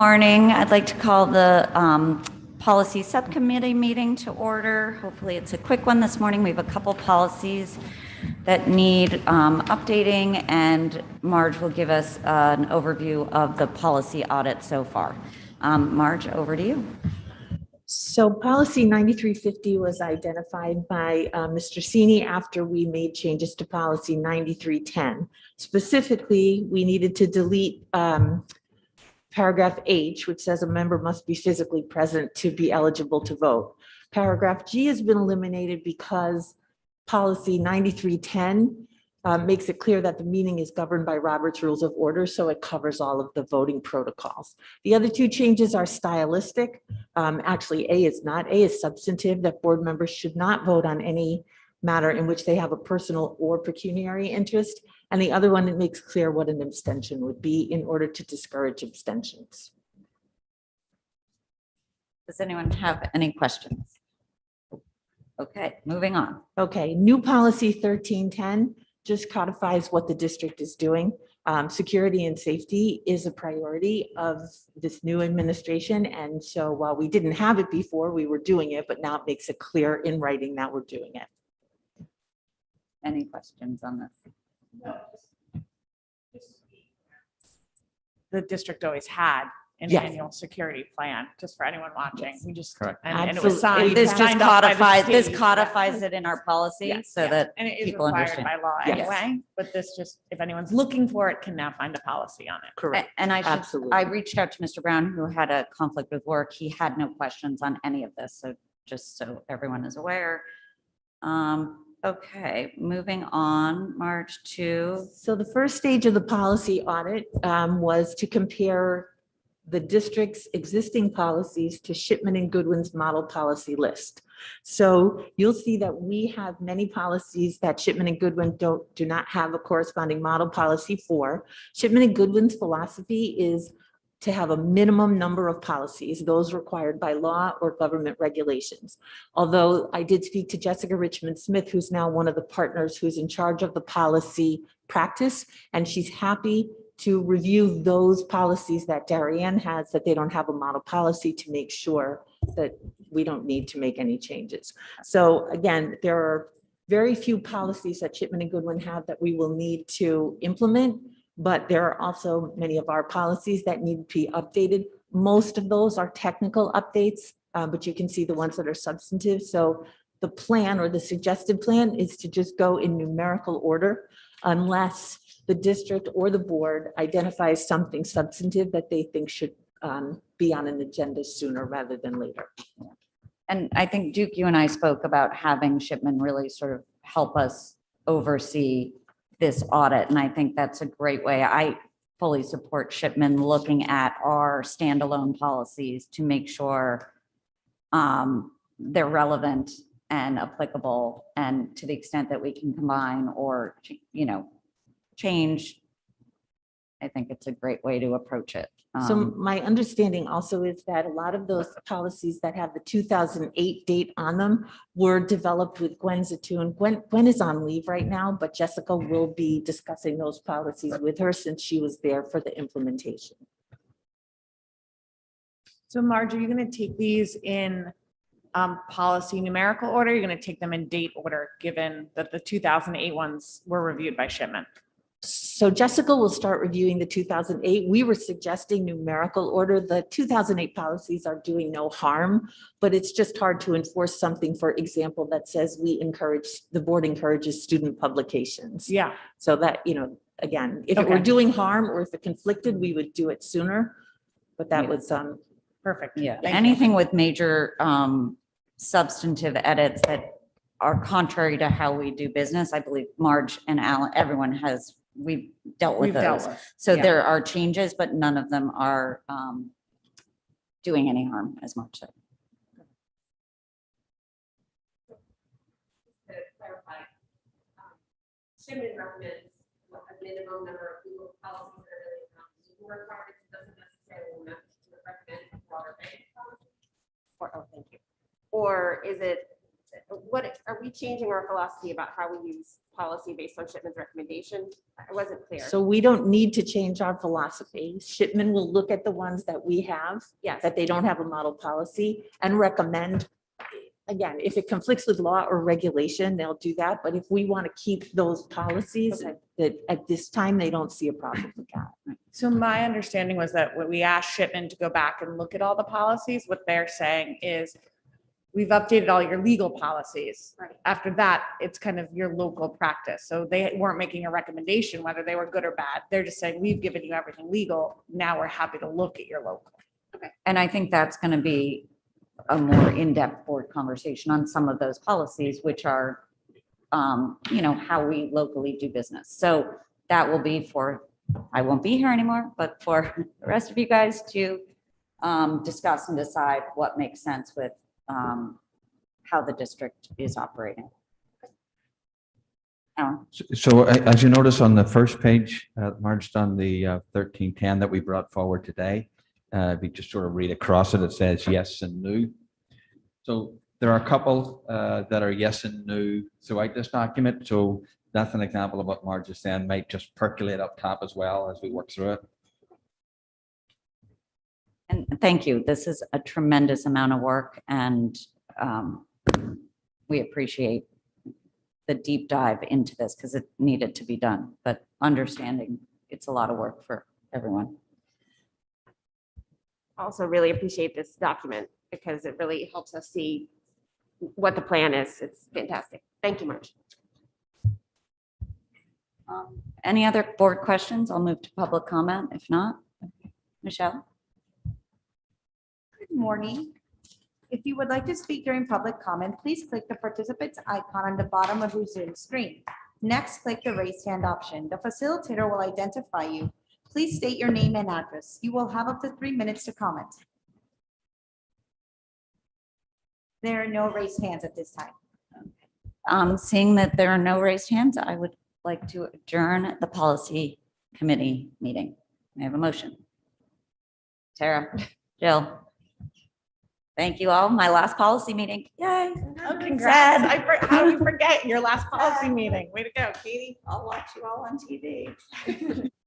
Morning. I'd like to call the policy subcommittee meeting to order. Hopefully it's a quick one this morning. We have a couple policies that need updating, and Marge will give us an overview of the policy audit so far. Marge, over to you. So policy 9350 was identified by Mr. Sini after we made changes to policy 9310. Specifically, we needed to delete paragraph H, which says a member must be physically present to be eligible to vote. Paragraph G has been eliminated because policy 9310 makes it clear that the meeting is governed by Robert's Rules of Order, so it covers all of the voting protocols. The other two changes are stylistic. Actually, A is not. A is substantive, that board members should not vote on any matter in which they have a personal or pecuniary interest. And the other one, it makes clear what an abstention would be in order to discourage abstentions. Does anyone have any questions? Okay, moving on. Okay, new policy 1310 just codifies what the district is doing. Security and safety is a priority of this new administration. And so while we didn't have it before, we were doing it, but now it makes it clear in writing that we're doing it. Any questions on this? The district always had an Yes. annual security plan, just for anyone watching. We just, Correct. and it was Absolutely. signed. This just signed off by the codifies, this state. codifies it in our policy Yes, so yes. that And it is people required understand. by law Yes. anyway, but this just, if anyone's looking for it, can now find a policy on it. Correct. And I should, Absolutely. I reached out to Mr. Brown, who had a conflict with work. He had no questions on any of this. So just so everyone is aware. Okay, moving on, March 2. So the first stage of the policy audit was to compare the district's existing policies to Shipman and Goodwin's model policy list. So you'll see that we have many policies that Shipman and Goodwin do not have a corresponding model policy for. Shipman and Goodwin's philosophy is to have a minimum number of policies, those required by law or government regulations. Although I did speak to Jessica Richmond Smith, who's now one of the partners who's in charge of the policy practice, and she's happy to review those policies that Darien has, that they don't have a model policy, to make sure that we don't need to make any changes. So again, there are very few policies that Shipman and Goodwin have that we will need to implement, but there are also many of our policies that need to be updated. Most of those are technical updates, but you can see the ones that are substantive. So the plan, or the suggested plan, is to just go in numerical order unless the district or the board identifies something substantive that they think should be on an agenda sooner rather than later. And I think Duke, you and I spoke about having Shipman really sort of help us oversee this audit. And I think that's a great way. I fully support Shipman looking at our standalone policies to make sure they're relevant and applicable, and to the extent that we can combine or, change, I think it's a great way to approach it. So my understanding also is that a lot of those policies that have the 2008 date on them were developed with Gwen Zatoun. Gwen is on leave right now, but Jessica will be discussing those policies with her since she was there for the implementation. So Marge, are you going to take these in policy numerical order? You're going to take them in date order, given that the 2008 ones were reviewed by Shipman? So Jessica will start reviewing the 2008. We were suggesting numerical order. The 2008 policies are doing no harm, but it's just hard to enforce something, for example, that says the board encourages student publications. Yeah. So that, again, if it were Okay. doing harm or if it conflicted, we would do it sooner. But that was, Perfect. Yeah, Thank you. anything with major substantive edits that are contrary to how we do business, I believe Marge and Alan, we've dealt with We've dealt those. with. So yeah. there are changes, but none of them are doing any harm, as Marge said. To clarify, Shipman recommends a minimum number of legal policies that are really legal requirements. It doesn't necessarily recommend a broader range of policies. Oh, thank you. Or is it, what are we changing our philosophy about how we use policy based on Shipman's recommendation? I wasn't clear. So we don't need to change our philosophy. Shipman will look at the ones that we have, Yes. that they don't have a model policy, and recommend. Again, if it conflicts with law or regulation, they'll do that. But if we want to keep those policies, Okay. that at this time, they don't see a problem with that. So my understanding was that when we asked Shipman to go back and look at all the policies, what they're saying is we've updated all your legal policies. Right. After that, it's kind of your local practice. So they weren't making a recommendation whether they were good or bad. They're just saying, we've given you everything legal. Now we're happy to look at your local. And I think that's going to be a more in-depth board conversation on some of those policies, which are, how we locally do business. So that will be for, I won't be here anymore, but for the rest of you guys to discuss and decide what makes sense with how the district is operating. Alan? So as you notice on the first page, marged on the 1310 that we brought forward today, we just sort of read across it, it says yes and no. So there are a couple that are yes and no throughout this document. So that's an example of what Marge is saying might just percolate up top as well as we work through it. And thank you. This is a tremendous amount of work, and we appreciate the deep dive into this because it needed to be done, but understanding it's a lot of work for everyone. Also really appreciate this document because it really helps us see what the plan is. It's fantastic. Thank you, Marge. Any other board questions? I'll move to public comment. If not, Michelle? Good morning. If you would like to speak during public comment, please click the participants icon on the bottom of your Zoom screen. Next, click the raise hand option. The facilitator will identify you. Please state your name and address. You will have up to 3 minutes to comment. There are no raised hands at this time. Seeing that there are no raised hands, I would like to adjourn the policy committee meeting. May I have a motion? Tara, Jill. Thank you all. My last policy meeting. Yay. Oh, congrats. How do you forget your last policy meeting? Way to go, Katie. I'll watch you all on TV.